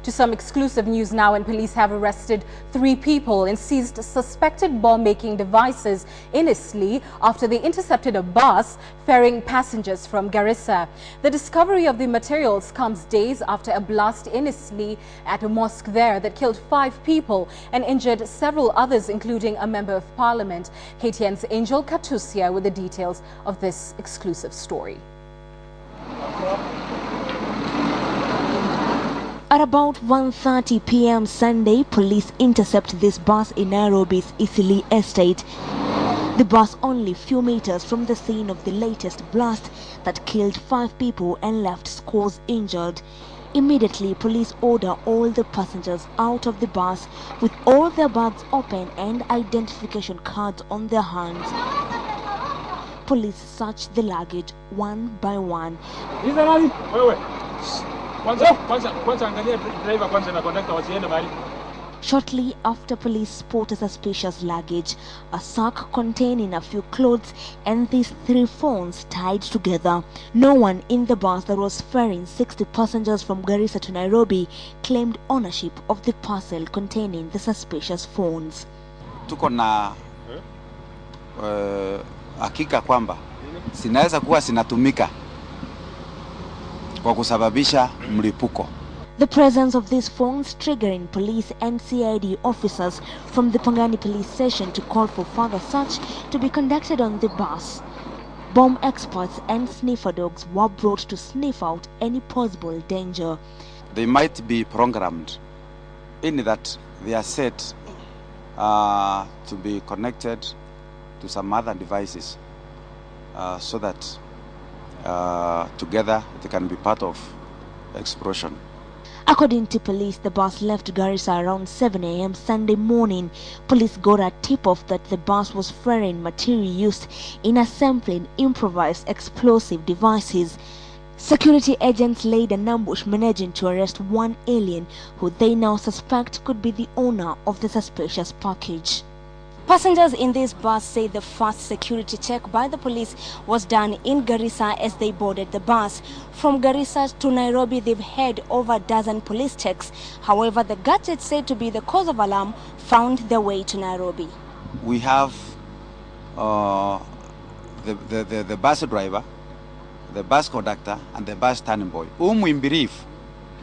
To some exclusive news now, and police have arrested 3 people and seized suspected bomb-making devices in Eastleigh after they intercepted a bus ferrying passengers from Garissa. The discovery of the materials comes days after a blast in Eastleigh at a mosque there that killed 5 people and injured several others, including a member of parliament. KTN's Angel Katusia with the details of this exclusive story. At about 1:30 p.m. Sunday, police intercept this bus in Nairobi's Eastleigh estate. The bus only few meters from the scene of the latest blast that killed 5 people and left scores injured. Immediately, police order all the passengers out of the bus with all their bags open and identification cards on their hands. Police search the luggage one by one. Shortly after, police spot a suspicious luggage, a sack containing a few clothes and these 3 phones tied together. No one in the bus that was ferrying 60 passengers from Garissa to Nairobi claimed ownership of the parcel containing the suspicious phones. Tuko na hakika kwamba sinaweza kuwa sinatumika kwa kusababisha mlipuko. The presence of these phones triggering police and CID officers from the Pangani police station to call for further search to be conducted on the bus. Bomb experts and sniffer dogs were brought to sniff out any possible danger. They might be programmed in that they are set to be connected to some other devices so that together they can be part of explosion. According to police, the bus left Garissa around 7 a.m. Sunday morning. Police got a tip-off that the bus was ferrying material used in assembling improvised explosive devices. Security agents laid an ambush managing to arrest 1 alien who they now suspect could be the owner of the suspicious package. Passengers in this bus say the first security check by the police was done in Garissa as they boarded the bus. From Garissa to Nairobi, they've had over a dozen police checks. However, the gadgets said to be the cause of alarm found their way to Nairobi. We have the bus driver, the bus conductor, and the bus turning boy, whom we believe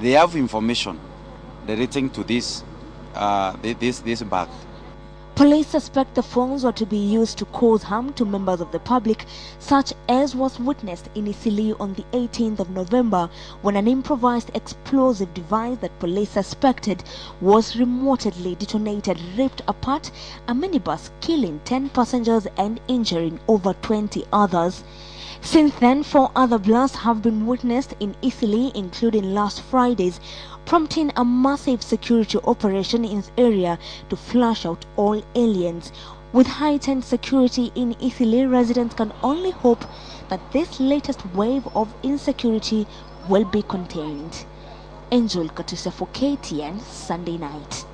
they have information relating to this bag. Police suspect the phones were to be used to cause harm to members of the public, such as was witnessed in Eastleigh on the 18th of November when an improvised explosive device that police suspected was remotely detonated ripped apart a minibus, killing 10 passengers and injuring over 20 others. Since then, 4 other blasts have been witnessed in Eastleigh, including last Friday's, prompting a massive security operation in the area to flush out all aliens. With heightened security in Eastleigh, residents can only hope that this latest wave of insecurity will be contained. Angel Katusia for KTN Sunday Night.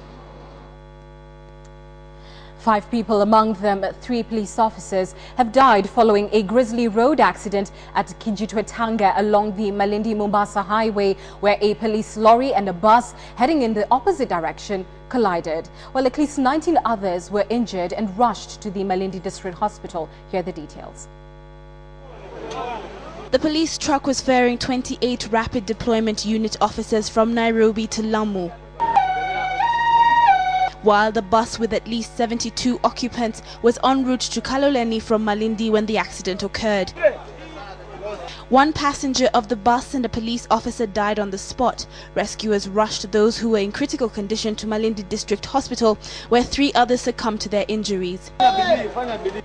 5 people, among them 3 police officers, have died following a grisly road accident at Kijitwetanga along the Malindi-Mombasa highway, where a police lorry and a bus heading in the opposite direction collided. While at least 19 others were injured and rushed to the Malindi District Hospital. Here are the details. The police truck was ferrying 28 rapid deployment unit officers from Nairobi to Lamu, while the bus with at least 72 occupants was en route to Kaloleni from Malindi when the accident occurred. 1 passenger of the bus and a police officer died on the spot. Rescuers rushed those who were in critical condition to Malindi District Hospital, where 3 others succumbed to their injuries.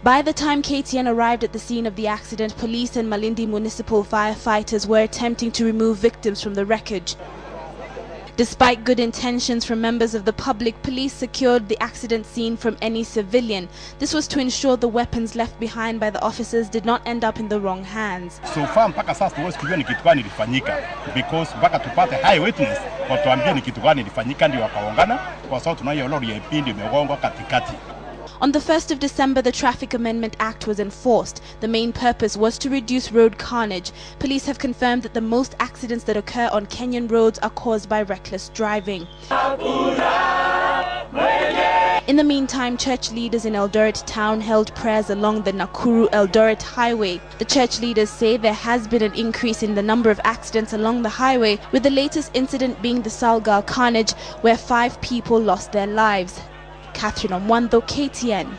By the time KTN arrived at the scene of the accident, police and Malindi municipal firefighters were attempting to remove victims from the wreckage. Despite good intentions from members of the public, police secured the accident scene from any civilian. This was to ensure the weapons left behind by the officers did not end up in the wrong hands. So far mpaka sasa tuwezi kujua ni kitu gani ilifanyika, because mpaka tupate high witness watuambie ni kitu gani ilifanyika ndio wakaongana, kwa sababu tunayo lori ya pindi imegongwa katikati. On the 1st of December, the Traffic Amendment Act was enforced. The main purpose was to reduce road carnage. Police have confirmed that the most accidents that occur on Kenyan roads are caused by reckless driving. In the meantime, church leaders in Eldoret town held prayers along the Nakuru-Eldoret highway. The church leaders say there has been an increase in the number of accidents along the highway, with the latest incident being the Salgal carnage, where 5 people lost their lives. Catherine Omwando, KTN.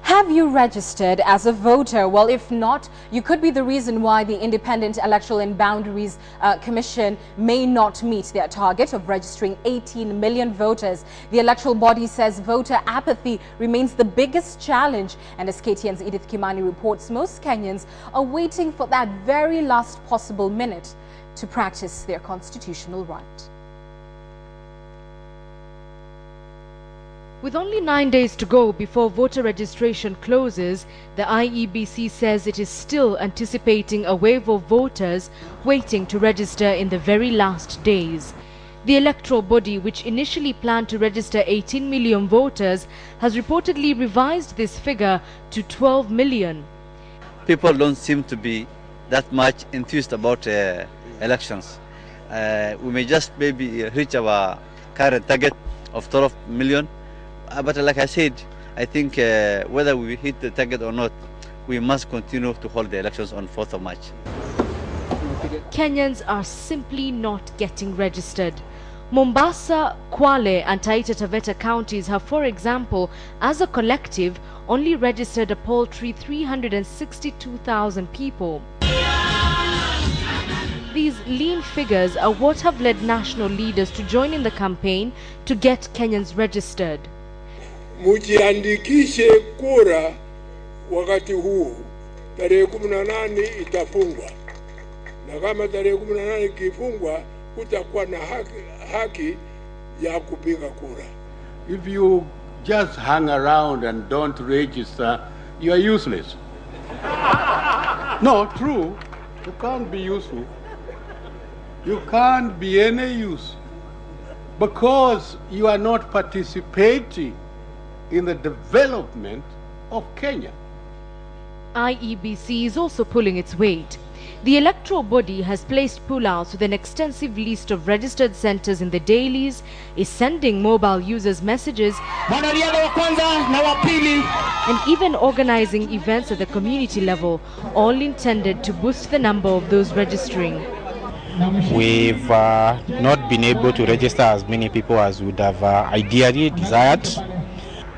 Have you registered as a voter? Well, if not, you could be the reason why the Independent Electoral and Boundaries Commission may not meet their target of registering 18 million voters. The electoral body says voter apathy remains the biggest challenge. And as KTN's Edith Kimani reports, most Kenyans are waiting for that very last possible minute to practice their constitutional right. With only 9 days to go before voter registration closes, the IEBC says it is still anticipating a wave of voters waiting to register in the very last days. The electoral body, which initially planned to register 18 million voters, has reportedly revised this figure to 12 million. People don't seem to be that much enthused about elections. We may just maybe reach our current target of 12 million. But like I said, I think whether we hit the target or not, we must continue to hold the elections on 4th of March. Kenyans are simply not getting registered. Mombasa, Kwale and Taita Taveta counties have, for example, as a collective, only registered a paltry 362,000 people. These lean figures are what have led national leaders to join in the campaign to get Kenyans registered. Mujiandikishe kura wakati huu. Tarehe 18 itafungwa. Na kama tarehe 18 ikifungwa, utakuwa na haki ya kupiga kura. If you just hang around and don't register, you are useless. No, true. You can't be useful. You can't be any use because you are not participating in the development of Kenya. IEBC is also pulling its weight. The electoral body has placed pullouts with an extensive list of registered centers in the dailies, is sending mobile users messages, and even organizing events at the community level, all intended to boost the number of those registering. We've not been able to register as many people as we would have ideally desired.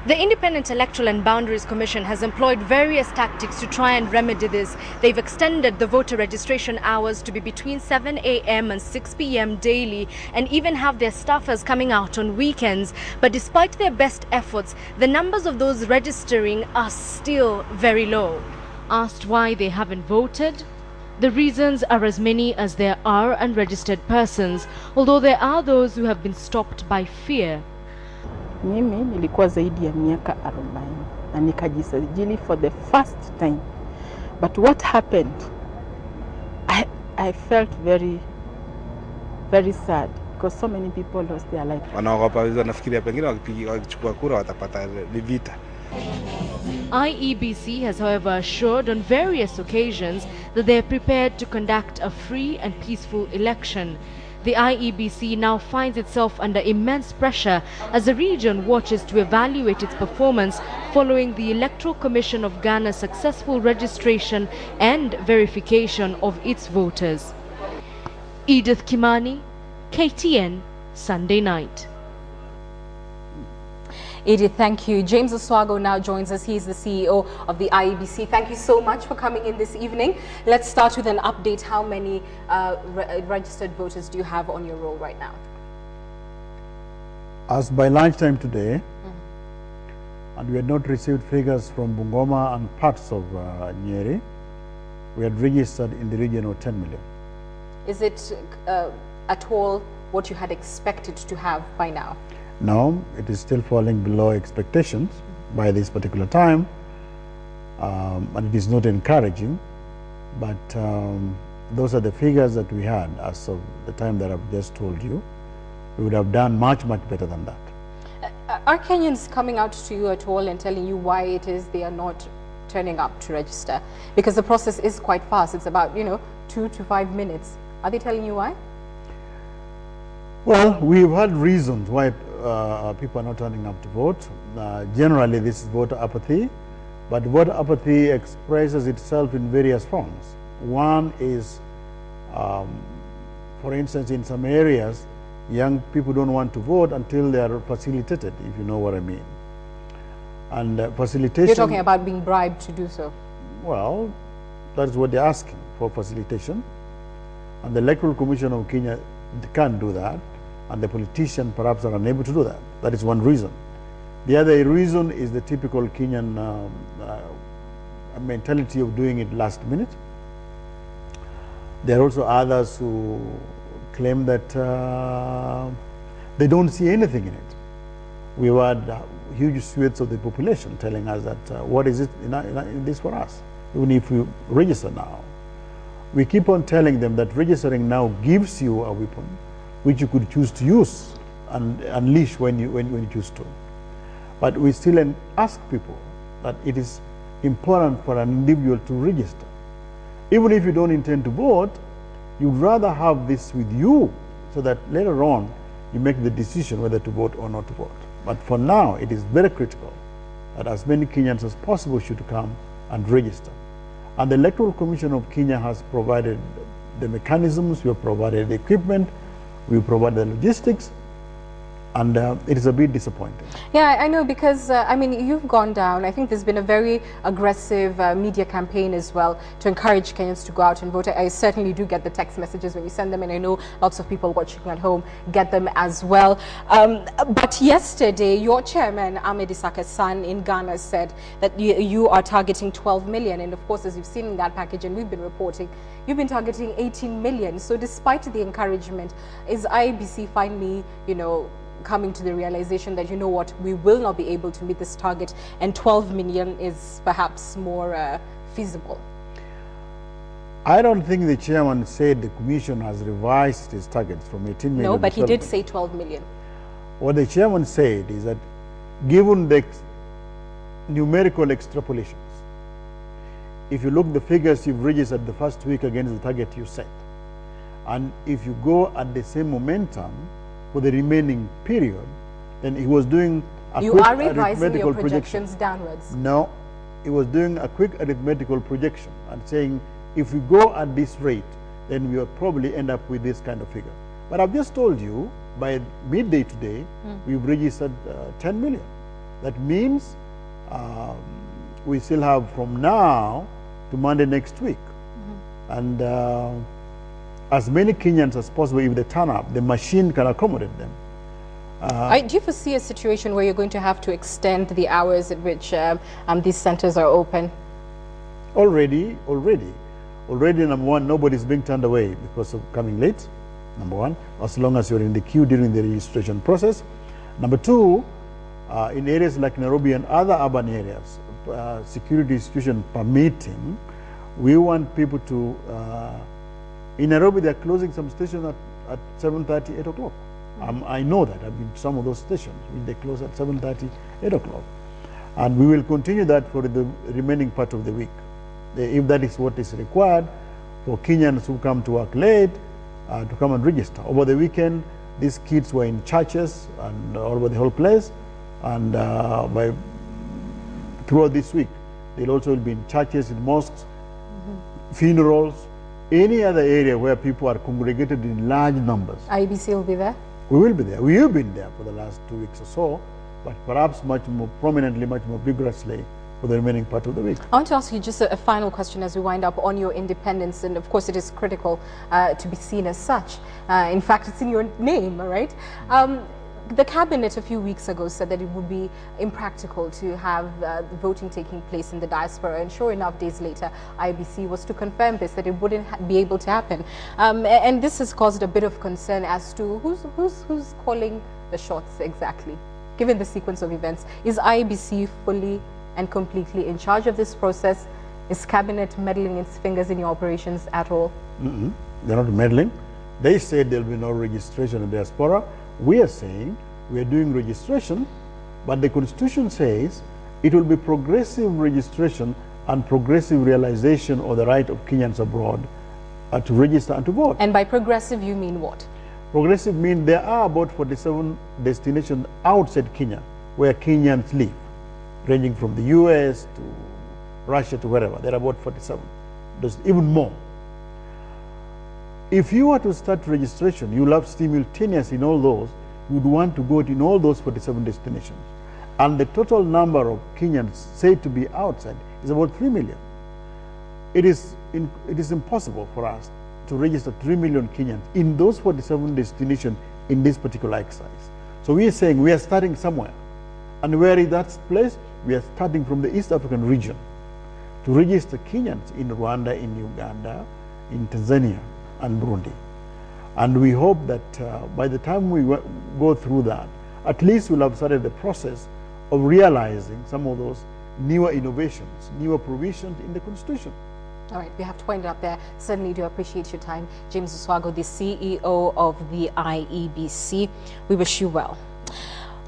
The Independent Electoral and Boundaries Commission has employed various tactics to try and remedy this. They've extended the voter registration hours to be between 7 a.m. and 6 p.m. daily, and even have their staffers coming out on weekends. But despite their best efforts, the numbers of those registering are still very low. Asked why they haven't voted, the reasons are as many as there are unregistered persons, although there are those who have been stopped by fear. Mimi nilikuwa zaidi ya miaka 40 na nikajisajili for the first time. But what happened? I felt very sad because so many people lost their life. Wanaogopa wanafikiria pengine wakichukua kura watapata vita. IEBC has, however, assured on various occasions that they are prepared to conduct a free and peaceful election. The IEBC now finds itself under immense pressure as the region watches to evaluate its performance following the Electoral Commission of Ghana's successful registration and verification of its voters. Edith Kimani, KTN Sunday Night. Edith, thank you. James Oswago now joins us. He is the CEO of the IEBC. Thank you so much for coming in this evening. Let's start with an update. How many registered voters do you have on your roll right now? As by lunchtime today, and we had not received figures from Bungoma and parts of Nyeri, we had registered in the region of 10 million. Is it at all what you had expected to have by now? No, it is still falling below expectations by this particular time, and it is not encouraging, but those are the figures that we had as of the time that I've just told you. We would have done much, much better than that. Are Kenyans coming out to you at all and telling you why it is they are not turning up to register? Because the process is quite fast. It's about, 2 to 5 minutes. Are they telling you why? Well, we've had reasons why people are not turning up to vote. Generally, this is voter apathy, but voter apathy expresses itself in various forms. One is, for instance, in some areas, young people don't want to vote until they are facilitated, if you know what I mean. And facilitation... You're talking about being bribed to do so? Well, that's what they're asking, for facilitation. And the Electoral Commission of Kenya can't do that, and the politicians perhaps are unable to do that. That is one reason. The other reason is the typical Kenyan mentality of doing it last minute. There are also others who claim that they don't see anything in it. We've had huge swathes of the population telling us that what is it in this for us, even if we register now. We keep on telling them that registering now gives you a weapon which you could choose to use and unleash when you choose to. But we still ask people that it is important for an individual to register. Even if you don't intend to vote, you'd rather have this with you so that later on you make the decision whether to vote or not to vote. But for now, it is very critical that as many Kenyans as possible should come and register. And the Electoral Commission of Kenya has provided the mechanisms, we have provided the equipment, we have provided the logistics, and it is a bit disappointing. Yeah, I know, because I mean, you've gone down. I think there's been a very aggressive media campaign as well to encourage Kenyans to go out and vote. I certainly do get the text messages when you send them, and I know lots of people watching at home get them as well. But yesterday, your chairman, Ahmed Isaka's son in Ghana, said that you are targeting 12 million. And of course, as you've seen in that package, and we've been reporting, you've been targeting 18 million. So despite the encouragement, is IEBC finally, coming to the realization that, we will not be able to meet this target, and 12 million is perhaps more feasible? I don't think the chairman said the commission has revised his targets from 18 million. No, but he did million. say 12 million. What the chairman said is that given the numerical extrapolations, if you look the figures you've registered the first week against the target you set, and if you go at the same momentum for the remaining period, then he was doing a you quick are revising your projection. projections downwards. No, he was doing a quick arithmetical projection and saying, if we go at this rate, then we will probably end up with this kind of figure. But I've just told you, by midday today, we've registered 10 million. That means we still have from now to Monday next week. And as many Kenyans as possible, if they turn up, the machine can accommodate them. Do you foresee a situation where you're going to have to extend the hours at which these centers are open? Already, number one, nobody's being turned away because of coming late, number one, as long as you're in the queue during the registration process. Number two, in areas like Nairobi and other urban areas, security institution permitting, we want people to, in Nairobi, they're closing some stations at 7:30, 8 o'clock. I know that. I've been to some of those stations. They close at 7:30, 8 o'clock. And we will continue that for the remaining part of the week. If that is what is required for Kenyans who come to work late, to come and register. Over the weekend, these kids were in churches and all over the whole place. And throughout this week, they'll also be in churches, in mosques, funerals, any other area where people are congregated in large numbers. IEBC will be there? We will be there. We have been there for the last 2 weeks or so, but perhaps much more prominently, much more vigorously for the remaining part of the week. I want to ask you just a final question as we wind up on your independence, and of course it is critical to be seen as such. In fact, it's in your name, right? The cabinet a few weeks ago said that it would be impractical to have voting taking place in the diaspora, and sure enough, days later, IEBC was to confirm this, that it wouldn't be able to happen. And this has caused a bit of concern as to who's calling the shots exactly, given the sequence of events. Is IEBC fully and completely in charge of this process? Is cabinet meddling its fingers in your operations at all? They're not meddling. They said there'll be no registration in diaspora. We are saying we are doing registration But the Constitution says it will be progressive registration and progressive realization of the right of Kenyans abroad to register and to vote. And by progressive, you mean what? Progressive means there are about 47 destinations outside Kenya where Kenyans live, ranging from the US to Russia to wherever. There are about 47. There's even more. If you were to start registration, you'll have simultaneous in all those. You would want to go in all those 47 destinations. And the total number of Kenyans said to be outside is about 3 million. It is impossible for us to register 3 million Kenyans in those 47 destinations in this particular exercise. So we are saying we are starting somewhere. And where is that place? We are starting from the East African region to register Kenyans in Rwanda, in Uganda, in Tanzania, and Burundi. And we hope that by the time we go through that, at least we'll have started the process of realizing some of those newer innovations, newer provisions in the Constitution. All right, we have to wind it up there. Certainly do appreciate your time. James Oswago, the CEO of the IEBC. We wish you well.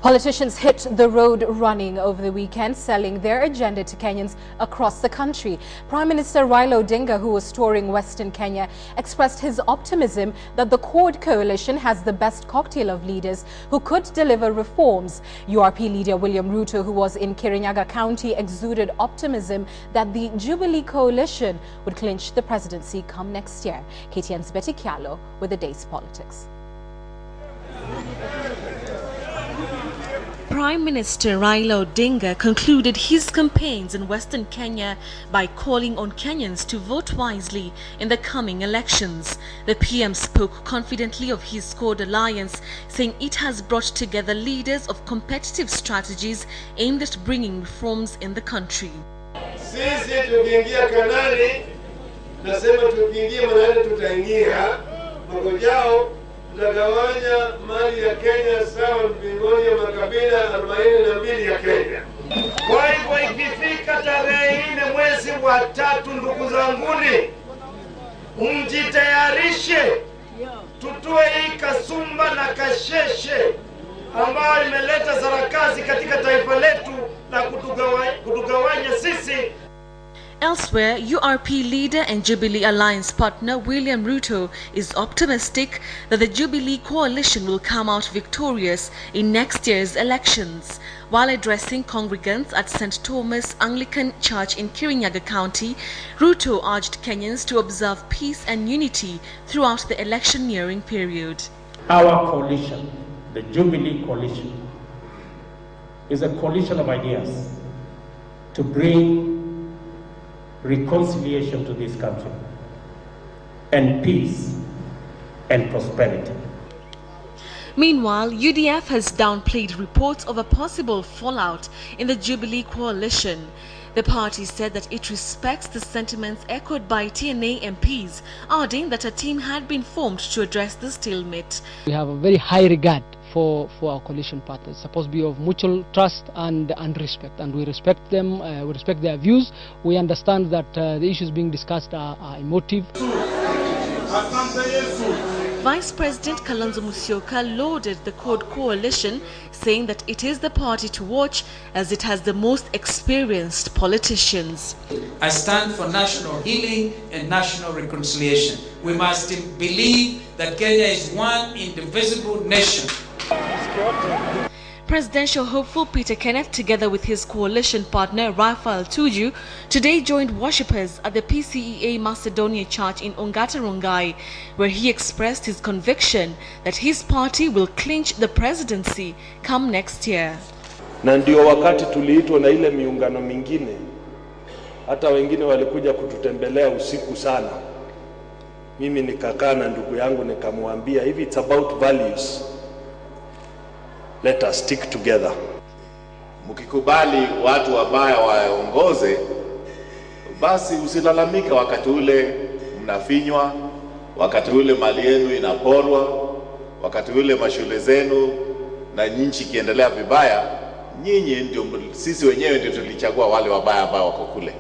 Politicians hit the road running over the weekend, selling their agenda to Kenyans across the country. Prime Minister Raila Odinga, who was touring Western Kenya, expressed his optimism that the Quad coalition has the best cocktail of leaders who could deliver reforms. URP leader William Ruto, who was in Kirinyaga County, exuded optimism that the Jubilee coalition would clinch the presidency come next year. KTN's Betty Kialo with the day's politics. Prime Minister Raila Odinga concluded his campaigns in Western Kenya by calling on Kenyans to vote wisely in the coming elections. The PM spoke confidently of his Quad alliance, saying it has brought together leaders of competitive strategies aimed at bringing reforms in the country. Sisi tukiingia Kanani, nasema tukiingia manani tutaingia, magojao tutagawanya mali ya Kenya sawa mbingoni ya makabila 42 ya Kenya. Kwa hivyo ikifika tarehe 4 mwezi wa 3, ndugu zanguni, mjitayarishe, tutue hii kasumba na kasheshe ambayo imeleta sarakazi katika taifa letu na kutugawanya sisi. Elsewhere, URP leader and Jubilee Alliance partner William Ruto is optimistic that the Jubilee coalition will come out victorious in next year's elections. While addressing congregants at St. Thomas Anglican Church in Kirinyaga County, Ruto urged Kenyans to observe peace and unity throughout the electioneering period. Our coalition, the Jubilee coalition, is a coalition of ideas to bring reconciliation to this country, and peace and prosperity. Meanwhile, UDF has downplayed reports of a possible fallout in the Jubilee coalition. The party said that it respects the sentiments echoed by TNA MPs, adding that a team had been formed to address the stalemate. We have a very high regard for our coalition partners. It's supposed to be of mutual trust and respect, and we respect them, we respect their views. We understand that the issues being discussed are emotive. Vice President Kalonzo Musyoka lauded the Quad coalition, saying that it is the party to watch as it has the most experienced politicians. I stand for national healing and national reconciliation. We must believe that Kenya is one indivisible nation. Presidential hopeful Peter Kenneth, together with his coalition partner Raphael Tuju, today joined worshippers at the PCEA Macedonia Church in Ongata Rongai, where he expressed his conviction that his party will clinch the presidency come next year. Na ndio wakati tuliitwa na ile miungano mingine, hata wengine walikuja kututembelea usiku sana. Mimi nikakaa na ndugu yangu nikamwambia, hivi it's about values. Let us stick together. Mkikubali watu wabaya waongoze, basi usilalamike wakati ule mnafinywa, wakati ule mali yenu inaporwa, wakati ule mashule zenu na nchi kiendelea vibaya. Nyinyi ndio, sisi wenyewe ndio tulichagua wale wabaya ambao wako kule.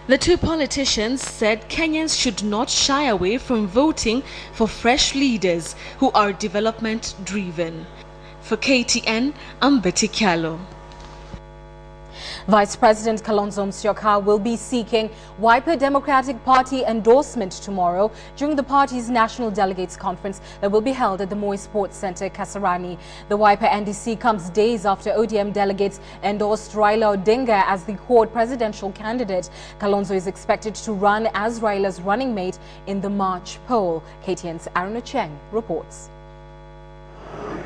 The two politicians said Kenyans should not shy away from voting for fresh leaders who are development driven. For KTN, I'm Betty Kyalo. Vice President Kalonzo Musyoka will be seeking Wiper Democratic Party endorsement tomorrow during the party's National Delegates Conference that will be held at the Moi Sports Centre, Kasarani. The Wiper NDC comes days after ODM delegates endorsed Raila Odinga as the quad presidential candidate. Kalonzo is expected to run as Raila's running mate in the March poll. KTN's Aaron Ocheng reports.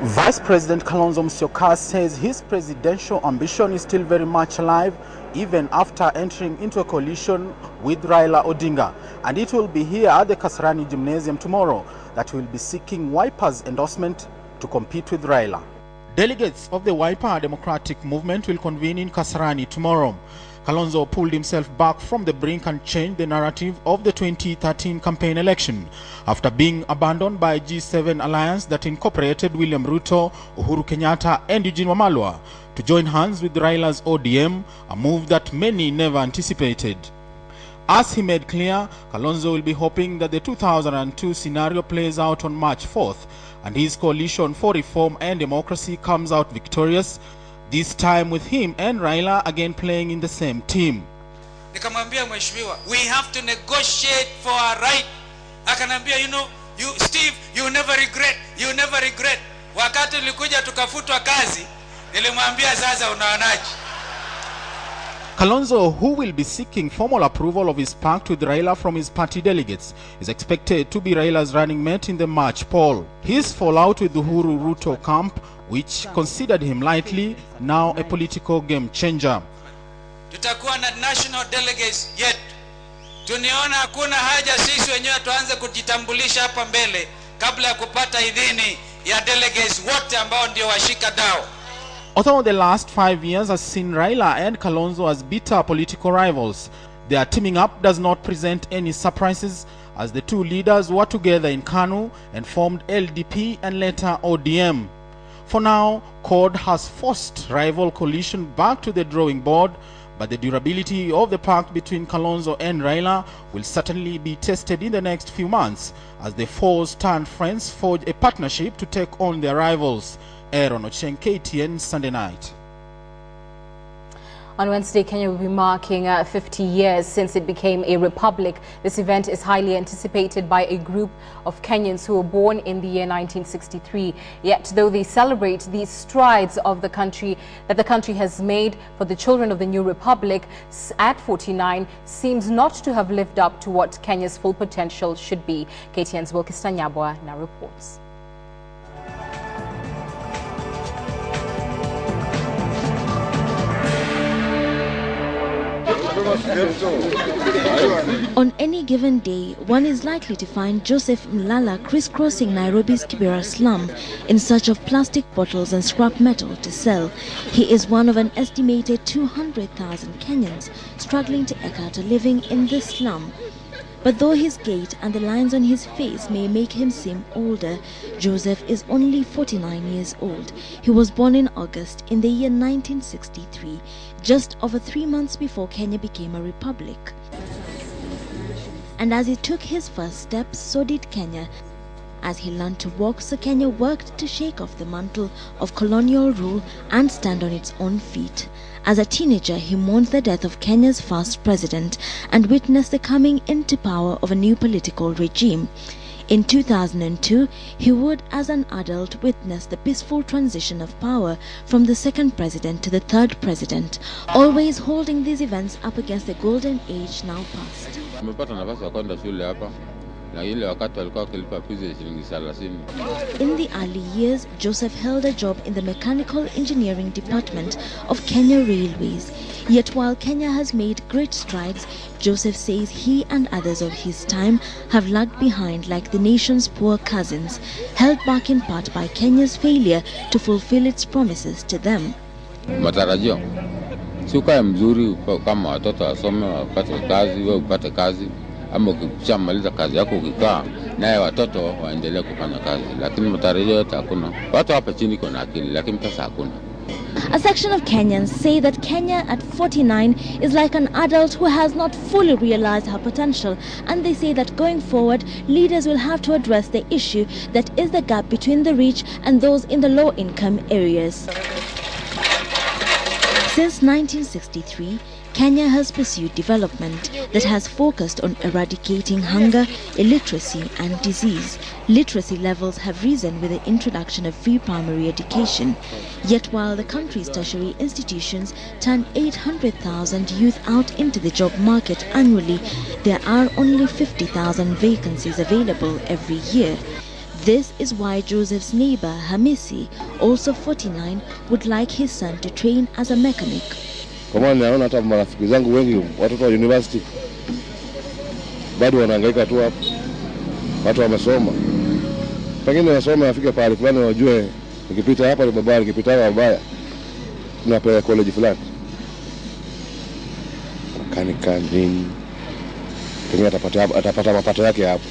Vice President Kalonzo Musyoka says his presidential ambition is still very much alive even after entering into a coalition with Raila Odinga. And it will be here at the Kasarani Gymnasium tomorrow that he will be seeking Wiper's endorsement to compete with Raila. Delegates of the Wiper Democratic Movement will convene in Kasarani tomorrow. Kalonzo pulled himself back from the brink and changed the narrative of the 2013 campaign election after being abandoned by a G7 alliance that incorporated William Ruto, Uhuru Kenyatta and Eugene Wamalwa to join hands with Raila's ODM, a move that many never anticipated. As he made clear, Kalonzo will be hoping that the 2002 scenario plays out on March 4th and his coalition for reform and democracy comes out victorious, this time with him and Raila again playing in the same team. Nikamwambia mheshimiwa, we have to negotiate for our right. Akanambia, you Steve, you never regret. Wakati ulikuja tukafutwa kazi, nilimwambia sasa unaonaje? Kalonzo, who will be seeking formal approval of his pact with Raila from his party delegates, is expected to be Raila's running mate in the March poll. His fallout with the Uhuru Ruto camp, which considered him lightly, now a political game changer. Tutakuwa na national delegates yet. Tuniona hakuna haja sisi wenyewe tuanze kujitambulisha hapa mbele kabla ya kupata idhini ya delegates wote ambao ndio washika dao. Although the last 5 years has seen Raila and Kalonzo as bitter political rivals, their teaming up does not present any surprises as the two leaders were together in Kanu and formed LDP and later ODM. For now, CORD has forced rival coalition back to the drawing board, but the durability of the pact between Kalonzo and Raila will certainly be tested in the next few months as the foes turned friends forge a partnership to take on their rivals. Aaron Ocheng, KTN Sunday Night. On Wednesday, Kenya will be marking 50 years since it became a republic. This event is highly anticipated by a group of Kenyans who were born in the year 1963. Yet, though they celebrate the strides of the country that the country has made for the children of the new republic, at 49 seems not to have lived up to what Kenya's full potential should be. KTN's Wilkistan Nyabwa now reports. On any given day, one is likely to find Joseph Mlala crisscrossing Nairobi's Kibera slum in search of plastic bottles and scrap metal to sell. He is one of an estimated 200,000 Kenyans struggling to eke out a living in this slum. But though his gait and the lines on his face may make him seem older, Joseph is only 49 years old. He was born in August in the year 1963, just over 3 months before Kenya became a republic. And as he took his first steps, so did Kenya. As he learned to walk, so Kenya worked to shake off the mantle of colonial rule and stand on its own feet. As a teenager, he mourned the death of Kenya's first president and witnessed the coming into power of a new political regime. In 2002, he would, as an adult, witness the peaceful transition of power from the second president to the third president, always holding these events up against the golden age now past. In the early years, Joseph held a job in the mechanical engineering department of Kenya Railways. Yet while Kenya has made great strides, Joseph says he and others of his time have lagged behind like the nation's poor cousins, held back in part by Kenya's failure to fulfill its promises to them. Matarajio. Suka mzuri kama watoto wasome wapate kazi, wewe upate kazi. Ama ukishamaliza kazi yako ukikaa naye watoto waendelee kufanya kazi, lakini matarajio yote hakuna. Watu hapa chini kuna akili lakini pesa hakuna. A section of Kenyans say that Kenya at 49 is like an adult who has not fully realized her potential, and they say that going forward, leaders will have to address the issue that is the gap between the rich and those in the low-income areas. Since 1963, Kenya has pursued development that has focused on eradicating hunger, illiteracy and disease. Literacy levels have risen with the introduction of free primary education. Yet while the country's tertiary institutions turn 800,000 youth out into the job market annually, there are only 50,000 vacancies available every year. This is why Joseph's neighbor Hamisi, also 49, would like his son to train as a mechanic. Kwa maana naona hata marafiki zangu wengi watoto wa university bado wanahangaika tu hapo. Watu wamesoma. Pengine wasome afike pale fulani wajue nikipita hapa ni babaya, nikipita hapa babaya. Tunapeleka college fulani. Kanika nini? Pengine atapata mapato yake hapo.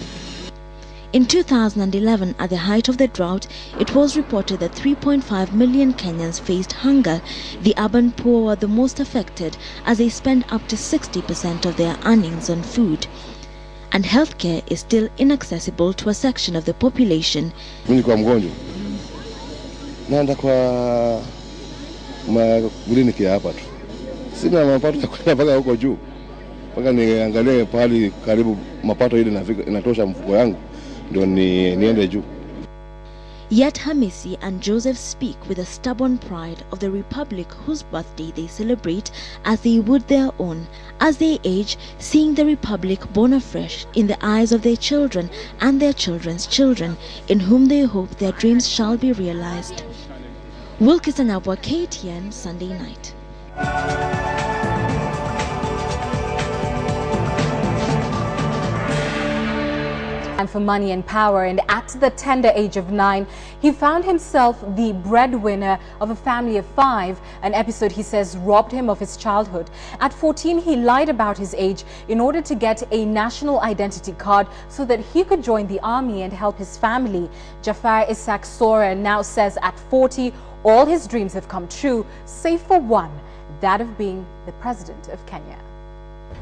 In 2011, at the height of the drought, it was reported that 3.5 million Kenyans faced hunger. The urban poor were the most affected, as they spend up to 60% of their earnings on food. And healthcare is still inaccessible to a section of the population. Mimi kwa mgonjwa. Naenda kwa kliniki hapa tu. Sina mapato ya kwenda mpaka huko juu. Mpaka niangalie pahali karibu mapato ile inatosha mfuko yangu. Yet Hamisi and Joseph speak with a stubborn pride of the republic whose birthday they celebrate as they would their own, as they age, seeing the republic born afresh in the eyes of their children and their children's children, in whom they hope their dreams shall be realized. Wilkison Abwa, KTN Sunday Night. And for money and power, and at the tender age of 9, he found himself the breadwinner of a family of 5, an episode he says robbed him of his childhood. At 14, he lied about his age in order to get a national identity card so that he could join the army and help his family. Jafar Isaac Sora now says at 40, all his dreams have come true, save for one, that of being the president of Kenya.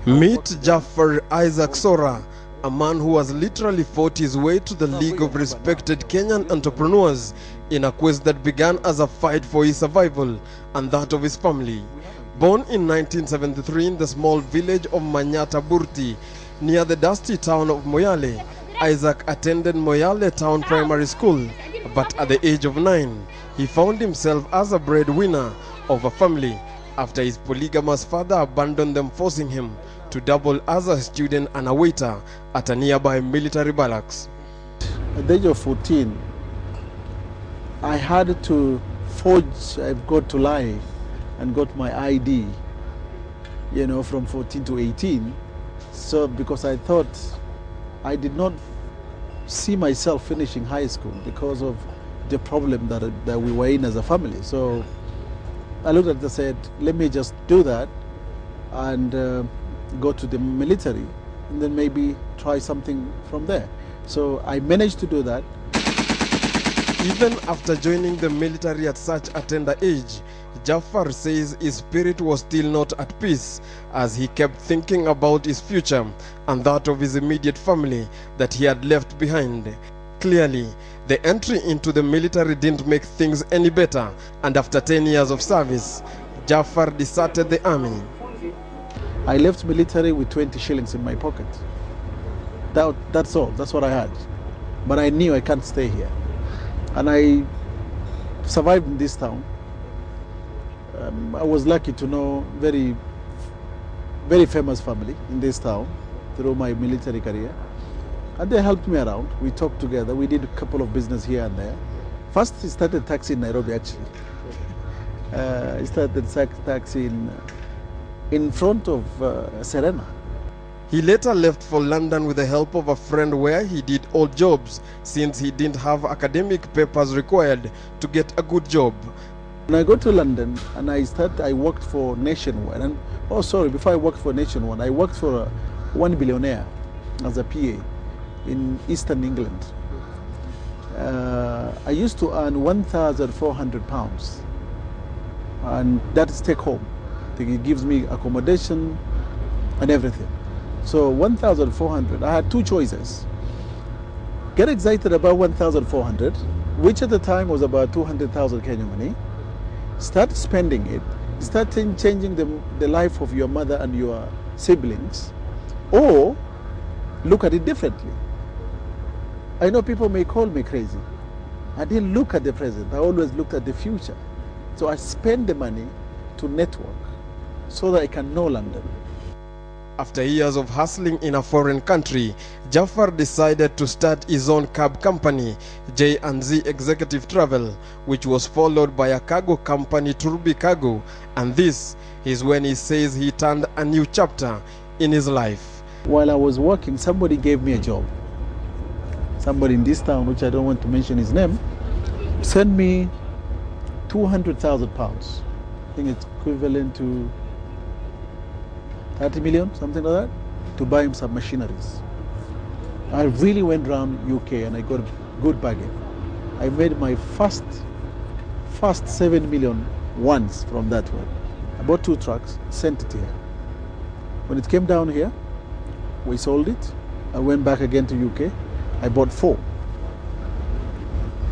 Meet Jafar Isaac Sora, a man who has literally fought his way to the League of Respected Kenyan Entrepreneurs in a quest that began as a fight for his survival and that of his family. Born in 1973 in the small village of Manyata Burti, near the dusty town of Moyale, Isaac attended Moyale Town Primary School, but at the age of 9, he found himself as a breadwinner of a family after his polygamous father abandoned them, forcing him to double as a student and a waiter at a nearby military barracks. At the age of 14, I had to forge, I've got to lie and got my ID, you know, from 14 to 18. So because I thought I did not see myself finishing high school because of the problem that we were in as a family. So I looked at it and said, let me just do that and go to the military and then maybe try something from there. So I managed to do that. Even after joining the military at such a tender age, Jafar says his spirit was still not at peace as he kept thinking about his future and that of his immediate family that he had left behind. Clearly, the entry into the military didn't make things any better, and after 10 years of service, Jafar deserted the army. I left military with 20 shillings in my pocket. That's all. That's what I had. But I knew I can't stay here. And I survived in this town. I was lucky to know very, very famous family in this town through my military career. And they helped me around. We talked together. We did a couple of business here and there. First, he started taxi in Nairobi, actually. He started taxi in front of Serena. He later left for London with the help of a friend where he did odd jobs since he didn't have academic papers required to get a good job. When I got to London and I worked for Nationwide. And before I worked for Nationwide, I worked for one billionaire as a PA in Eastern England. I used to earn £1,400 and that is take home. I think it gives me accommodation and everything. So 1,400, I had two choices. Get excited about 1,400, which at the time was about 200,000 Kenyan money. Start spending it. Start changing the life of your mother and your siblings, or look at it differently. I know people may call me crazy. I didn't look at the present. I always looked at the future. So I spend the money to network so that I can know London. After years of hustling in a foreign country, Jaffer decided to start his own cab company, J&Z Executive Travel, which was followed by a cargo company, Turbi Cargo, and this is when he says he turned a new chapter in his life. While I was working, somebody gave me a job. Somebody in this town, which I don't want to mention his name, sent me £200,000. I think it's equivalent to 30 million, something like that, to buy him some machineries. I really went around UK and I got a good bargain. I made my first 7 million once from that one. I bought 2 trucks, sent it here. When it came down here, we sold it. I went back again to UK. I bought 4.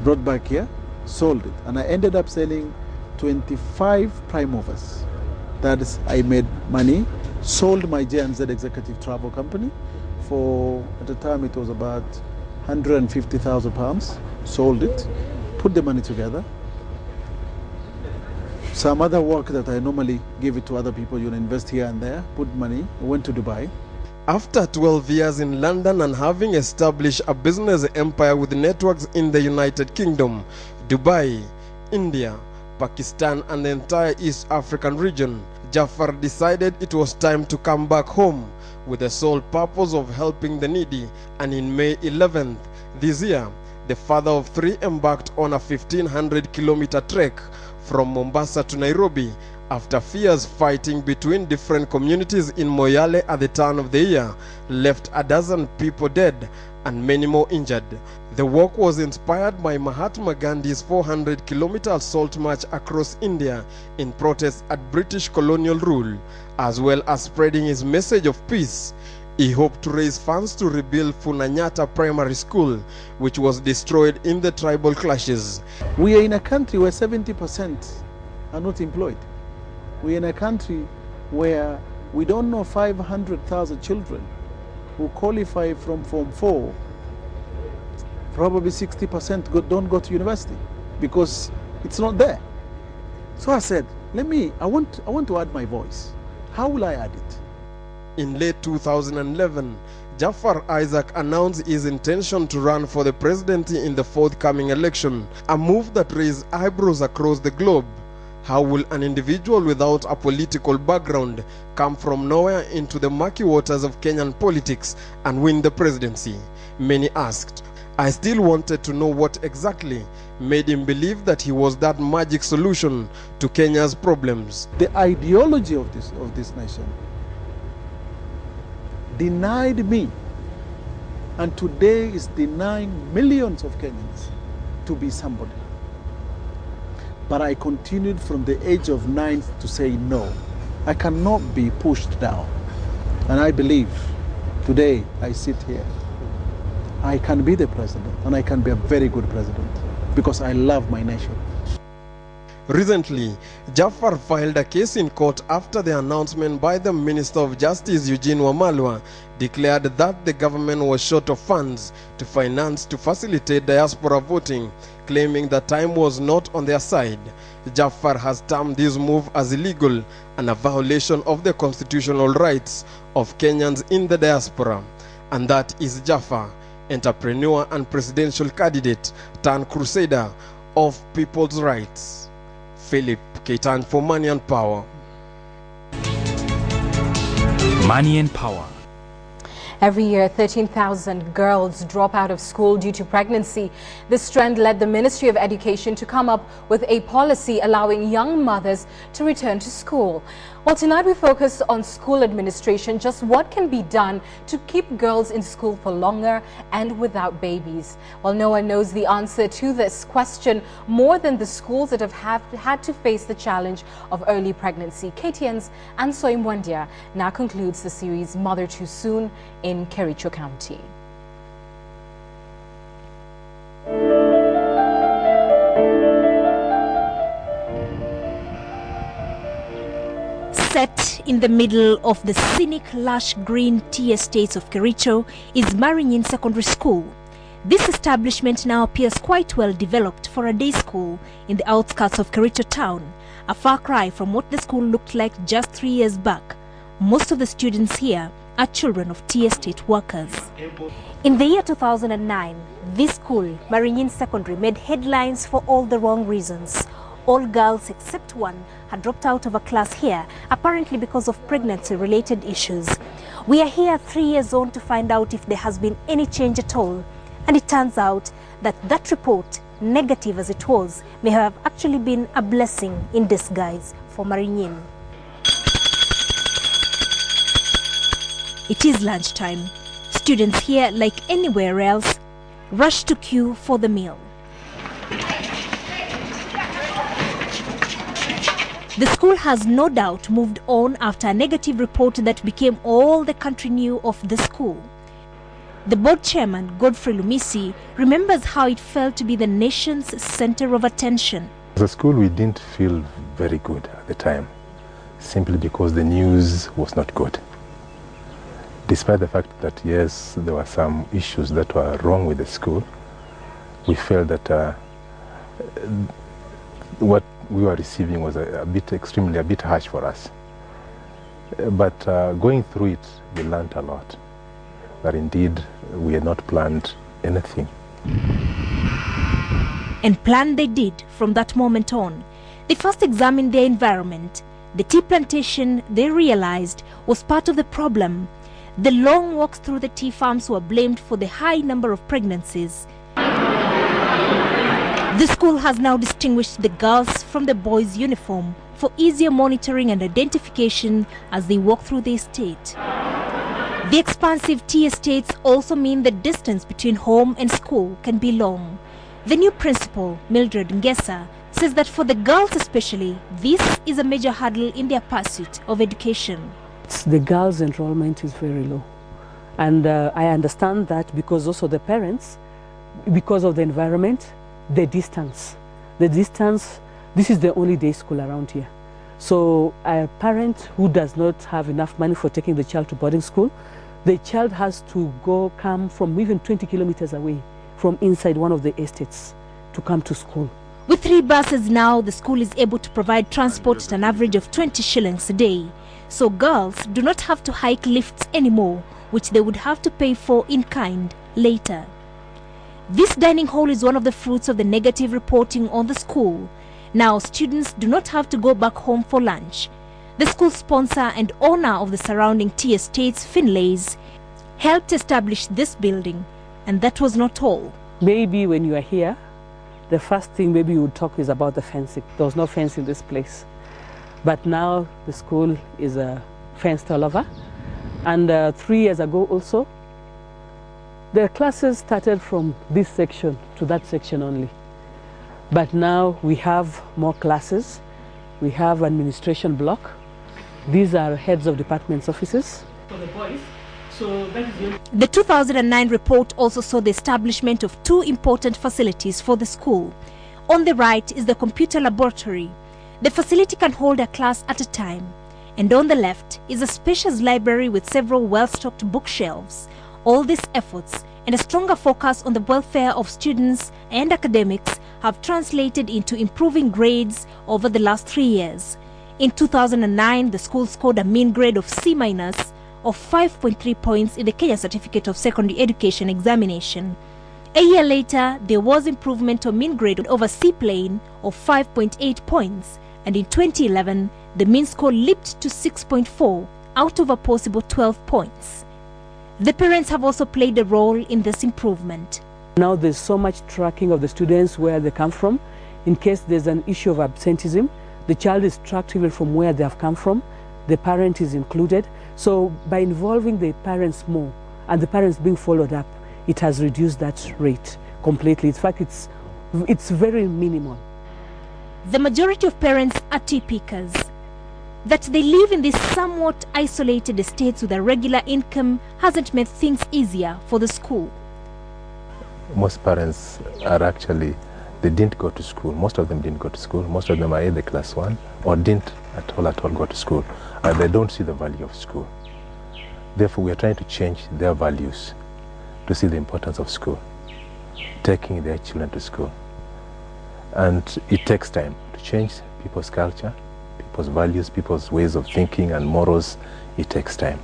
Brought back here, sold it. And I ended up selling 25 prime movers. That is, I made money. Sold my J&Z Executive Travel Company for, at the time it was about £150,000. Sold it, put the money together. Some other work that I normally give it to other people, you know, invest here and there, put money, went to Dubai. After 12 years in London and having established a business empire with networks in the United Kingdom, Dubai, India, Pakistan and the entire East African region, Jaffer decided it was time to come back home with the sole purpose of helping the needy, and in May 11th this year, the father of 3 embarked on a 1,500-kilometer trek from Mombasa to Nairobi after fierce fighting between different communities in Moyale at the turn of the year left a dozen people dead and many more injured. The walk was inspired by Mahatma Gandhi's 400-kilometer assault march across India in protest at British colonial rule, as well as spreading his message of peace. He hoped to raise funds to rebuild Funanyata Primary School, which was destroyed in the tribal clashes. We are in a country where 70% are not employed. We are in a country where we don't know 500,000 children who qualify from Form 4. Probably 60% don't go to university because it's not there. So I said, I want to add my voice. How will I add it? In late 2011, Jaffer Isaac announced his intention to run for the presidency in the forthcoming election, a move that raised eyebrows across the globe. How will an individual without a political background come from nowhere into the murky waters of Kenyan politics and win the presidency? Many asked. I still wanted to know what exactly made him believe that he was that magic solution to Kenya's problems. The ideology of this nation denied me, and today is denying millions of Kenyans to be somebody. But I continued from the age of 9 to say no. I cannot be pushed down. And I believe today I sit here. I can be the president, and I can be a very good president because I love my nation. Recently, Jaffer filed a case in court after the announcement by the Minister of Justice Eugene Wamalwa declared that the government was short of funds to facilitate diaspora voting, claiming that time was not on their side. Jaffer has termed this move as illegal and a violation of the constitutional rights of Kenyans in the diaspora. And that is Jaffer, entrepreneur and presidential candidate turned crusader of people's rights. Philip, KTN for Money and Power. Money and Power. Every year, 13,000 girls drop out of school due to pregnancy. This trend led the Ministry of Education to come up with a policy allowing young mothers to return to school. Well, tonight we focus on school administration, just what can be done to keep girls in school for longer and without babies. Well, no one knows the answer to this question more than the schools that have had to face the challenge of early pregnancy. KTN's Ansoy Mwandia now concludes the series Mother Too Soon in Kericho County. Set in the middle of the scenic lush green tea estates of Kericho is Marinyin Secondary School. This establishment now appears quite well developed for a day school in the outskirts of Kericho town, a far cry from what the school looked like just 3 years back. Most of the students here are children of tea estate workers. In the year 2009, this school, Marinyin Secondary, made headlines for all the wrong reasons. All girls except one had dropped out of a class here, apparently because of pregnancy-related issues. We are here 3 years on to find out if there has been any change at all. And it turns out that that report, negative as it was, may have actually been a blessing in disguise for Marinyin. It is lunchtime. Students here, like anywhere else, rush to queue for the meal. The school has no doubt moved on after a negative report that became all the country knew of the school. The board chairman, Godfrey Lumisi, remembers how it felt to be the nation's center of attention. As a school, we didn't feel very good at the time, simply because the news was not good. Despite the fact that, yes, there were some issues that were wrong with the school, we felt that what we were receiving was a bit harsh for us. But going through it, we learned a lot. That indeed, we had not planned anything. And plan they did from that moment on. They first examined their environment. The tea plantation, they realized, was part of the problem. The long walks through the tea farms were blamed for the high number of pregnancies. The school has now distinguished the girls from the boys' uniform for easier monitoring and identification as they walk through the estate. The expansive tea estates also mean the distance between home and school can be long. The new principal, Mildred Ngesa, says that for the girls especially, this is a major hurdle in their pursuit of education. The girls' enrollment is very low. And I understand that because also the parents, because of the environment, the distance, this is the only day school around here. So a parent who does not have enough money for taking the child to boarding school, the child has to come from even 20 kilometers away from inside one of the estates to come to school. With 3 buses now, the school is able to provide transport at an average of 20 shillings a day. So girls do not have to hike lifts anymore, which they would have to pay for in kind later. This dining hall is one of the fruits of the negative reporting on the school. Now students do not have to go back home for lunch. The school sponsor and owner of the surrounding tea estates, Finlays, helped establish this building, and that was not all. Maybe when you are here, the first thing maybe you would talk is about the fencing. There was no fence in this place. But now the school is fenced all over. And 3 years ago also, the classes started from this section to that section only. But now we have more classes. We have administration block. These are heads of departments' offices. For the boys, so that is the 2009 report also saw the establishment of 2 important facilities for the school. On the right is the computer laboratory. The facility can hold a class at a time. And on the left is a spacious library with several well-stocked bookshelves. All these efforts and a stronger focus on the welfare of students and academics have translated into improving grades over the last 3 years. In 2009, the school scored a mean grade of C- of 5.3 points in the Kenya Certificate of Secondary Education examination. A year later, there was improvement of mean grade over C plane of 5.8 points, and in 2011, the mean score leaped to 6.4 out of a possible 12 points. The parents have also played a role in this improvement. Now there's so much tracking of the students, where they come from. In case there's an issue of absenteeism, the child is tracked even from where they have come from. The parent is included. So by involving the parents more and the parents being followed up, it has reduced that rate completely. In fact, it's very minimal. The majority of parents are tea pickers. That they live in these somewhat isolated estates with a regular income hasn't made things easier for the school. Most parents are actually, they didn't go to school. Most of them didn't go to school. Most of them are either class 1 or didn't at all go to school. And they don't see the value of school. Therefore, we are trying to change their values to see the importance of school, taking their children to school. And it takes time to change people's culture, people's values, people's ways of thinking and morals. It takes time.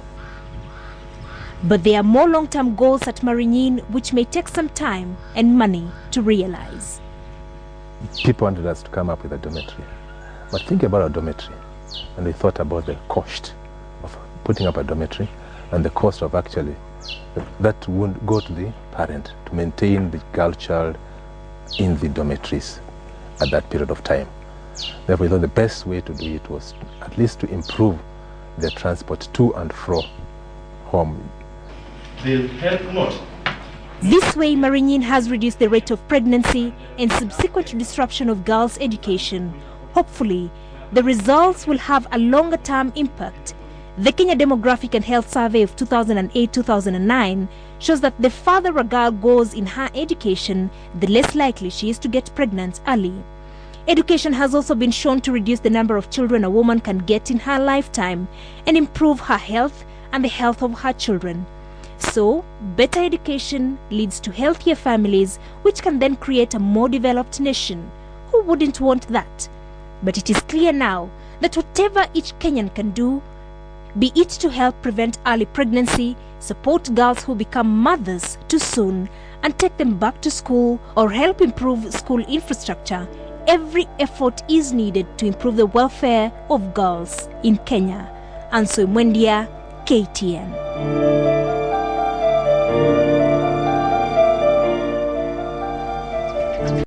But there are more long-term goals at Marinin which may take some time and money to realize. People wanted us to come up with a dormitory. But think about a dormitory. And we thought about the cost of putting up a dormitory and the cost of actually, that would go to the parent to maintain the girl child in the dormitories at that period of time. Therefore, we thought the best way to do it was at least to improve the transport to and from home. The health note. This way, Marinin has reduced the rate of pregnancy and subsequent disruption of girls' education. Hopefully, the results will have a longer-term impact. The Kenya Demographic and Health Survey of 2008-2009 shows that the further a girl goes in her education, the less likely she is to get pregnant early. Education has also been shown to reduce the number of children a woman can get in her lifetime and improve her health and the health of her children. So, better education leads to healthier families, which can then create a more developed nation. Who wouldn't want that? But it is clear now that whatever each Kenyan can do, be it to help prevent early pregnancy, support girls who become mothers too soon, and take them back to school, or help improve school infrastructure, every effort is needed to improve the welfare of girls in Kenya. Anso Mwendia, KTN.